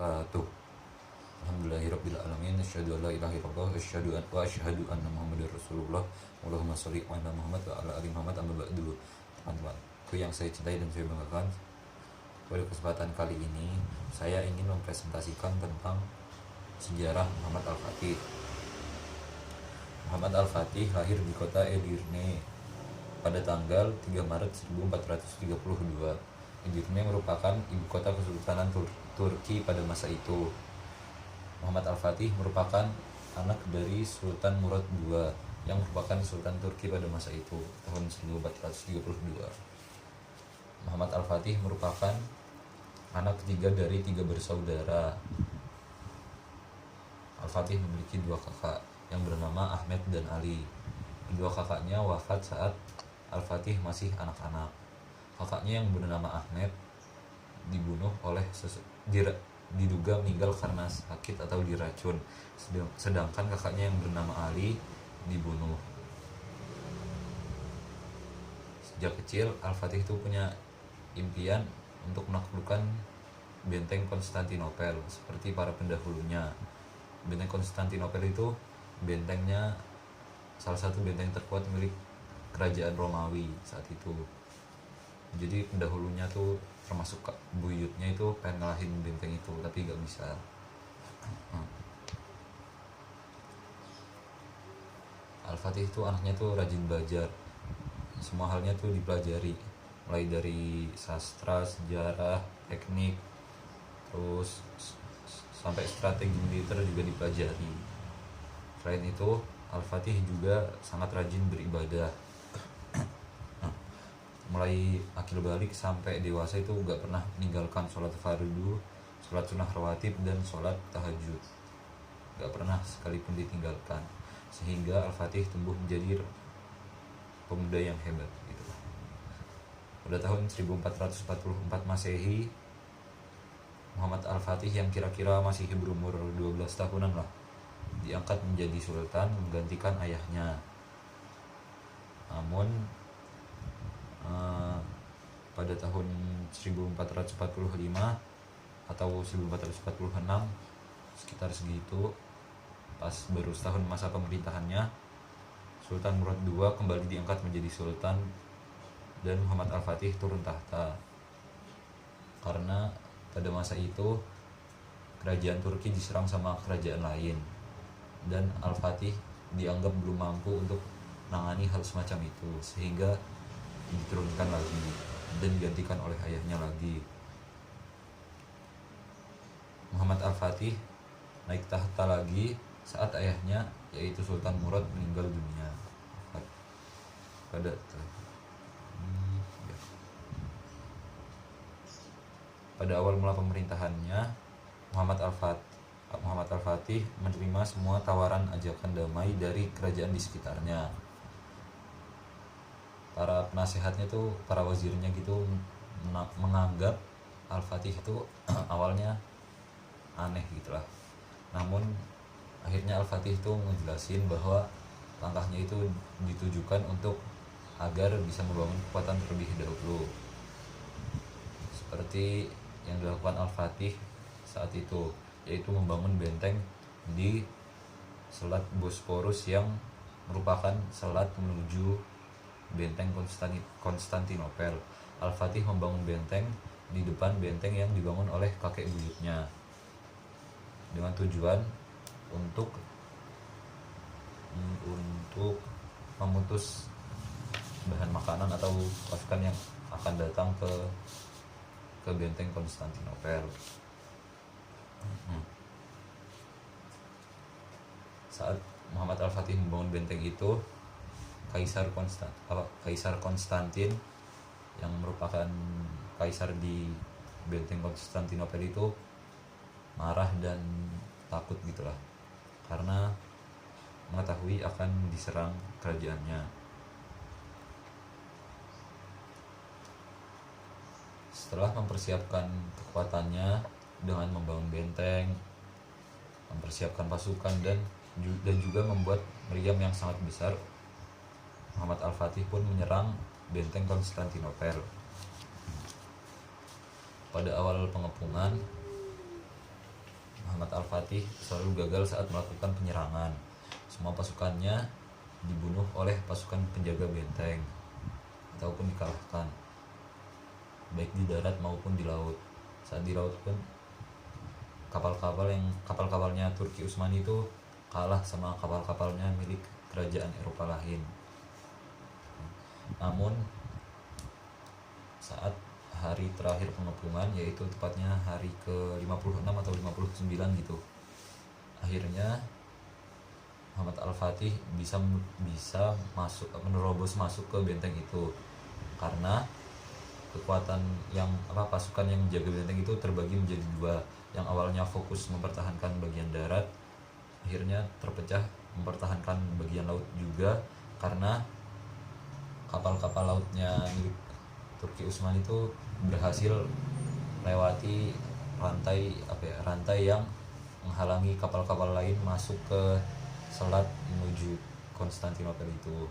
wabarakatuh. Alhamdulillahirabbil alamin, asyhadu an la ilaha illallah, asyhadu anna Muhammadar Rasulullah. Allahumma sholli ala Muhammad wa ala ali Muhammad, amma ba'du. Teman-temanku yang saya cintai dan saya banggakan, pada kesempatan kali ini saya ingin mempresentasikan tentang sejarah Muhammad Al-Fatih. Muhammad Al-Fatih lahir di kota Edirne pada tanggal 3 Maret 1432. Edirne merupakan ibu kota Kesultanan Turki pada masa itu. Muhammad Al-Fatih merupakan anak dari Sultan Murad II yang merupakan Sultan Turki pada masa itu, tahun 1432. Muhammad Al-Fatih merupakan anak ketiga dari 3 bersaudara. Al-Fatih memiliki 2 kakak yang bernama Ahmed dan Ali. Kedua kakaknya wafat saat Al-Fatih masih anak-anak. Kakaknya yang bernama Ahmed dibunuh oleh diduga meninggal karena sakit atau diracun, sedangkan kakaknya yang bernama Ali dibunuh. Sejak kecil Al-Fatih itu punya impian untuk menaklukkan benteng Konstantinopel seperti para pendahulunya. Benteng Konstantinopel itu bentengnya salah satu benteng terkuat milik kerajaan Romawi saat itu. Jadi pendahulunya tuh termasuk buyutnya itu pengen ngalahin benteng itu tapi gak bisa. Al-Fatih itu anaknya tuh rajin belajar, semua halnya tuh dipelajari, mulai dari sastra, sejarah, teknik, terus sampai strategi militer juga dipelajari. Selain itu Al-Fatih juga sangat rajin beribadah. Mulai akil balik sampai dewasa itu gak pernah meninggalkan sholat fardu, sholat sunnah rawatib, dan sholat tahajud. Gak pernah sekalipun ditinggalkan, sehingga Al-Fatih tumbuh menjadi pemuda yang hebat gitu. Pada tahun 1444 Masehi, Muhammad Al-Fatih yang kira-kira masih berumur 12 tahunan lah, diangkat menjadi sultan menggantikan ayahnya. Namun pada tahun 1445 atau 1446 sekitar segitu, pas baru setahun masa pemerintahannya, Sultan Murad II kembali diangkat menjadi sultan dan Muhammad Al-Fatih turun tahta. Karena pada masa itu kerajaan Turki diserang sama kerajaan lain dan Al-Fatih dianggap belum mampu untuk menangani hal semacam itu, sehingga diturunkan lagi dan digantikan oleh ayahnya lagi. Muhammad Al-Fatih naik tahta lagi saat ayahnya, yaitu Sultan Murad, meninggal dunia pada awal mula pemerintahannya. Muhammad Al-Fatih menerima semua tawaran ajakan damai dari kerajaan di sekitarnya. Para penasehatnya tuh, para wazirnya gitu, menganggap Al-Fatih itu awalnya aneh gitulah. Namun akhirnya Al-Fatih itu ngejelasin bahwa langkahnya itu ditujukan untuk agar bisa membangun kekuatan terlebih dahulu, seperti yang dilakukan Al-Fatih saat itu, yaitu membangun benteng di Selat Bosporus yang merupakan selat menuju benteng Konstantinopel. Al-Fatih membangun benteng di depan benteng yang dibangun oleh kakek buyutnya dengan tujuan untuk memutus bahan makanan atau pasukan yang akan datang ke benteng Konstantinopel. Saat Muhammad Al-Fatih membangun benteng itu, Kaisar Konstantin yang merupakan kaisar di benteng Konstantinopel itu marah dan takut gitulah, karena mengetahui akan diserang kerajaannya. Setelah mempersiapkan kekuatannya dengan membangun benteng, mempersiapkan pasukan dan juga membuat meriam yang sangat besar, Muhammad Al-Fatih pun menyerang benteng Konstantinopel. Pada awal pengepungan, Al-Fatih selalu gagal saat melakukan penyerangan. Semua pasukannya dibunuh oleh pasukan penjaga benteng ataupun dikalahkan, baik di darat maupun di laut. Saat di laut pun kapal-kapalnya Turki Utsmani itu kalah sama kapal-kapalnya milik kerajaan Eropa lain. Namun saat hari terakhir pengepungan, yaitu tepatnya hari ke-56 atau 59 gitu, akhirnya Muhammad Al-Fatih bisa menerobos masuk ke benteng itu, karena kekuatan pasukan yang menjaga benteng itu terbagi menjadi dua. Yang awalnya fokus mempertahankan bagian darat, akhirnya terpecah mempertahankan bagian laut juga, karena kapal-kapal lautnya milik Turki Utsmani itu berhasil melewati rantai yang menghalangi kapal-kapal lain masuk ke selat menuju Konstantinopel itu.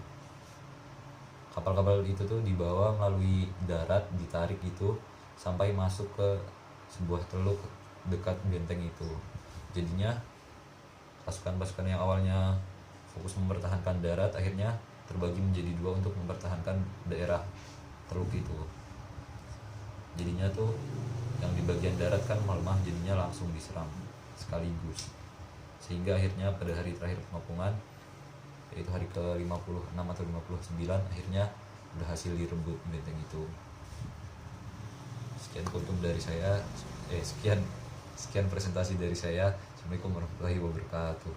Kapal-kapal itu tuh dibawa melalui darat, ditarik itu sampai masuk ke sebuah teluk dekat benteng itu. Jadinya pasukan-pasukan yang awalnya fokus mempertahankan darat akhirnya terbagi menjadi dua untuk mempertahankan daerah teluk itu. Jadinya tuh yang di bagian darat kan melemah, jadinya langsung diserang sekaligus, sehingga akhirnya pada hari terakhir pengepungan, yaitu hari ke-56 atau 59, akhirnya berhasil direbut benteng itu. Sekian kultum dari saya, sekian presentasi dari saya. Assalamualaikum warahmatullahi wabarakatuh.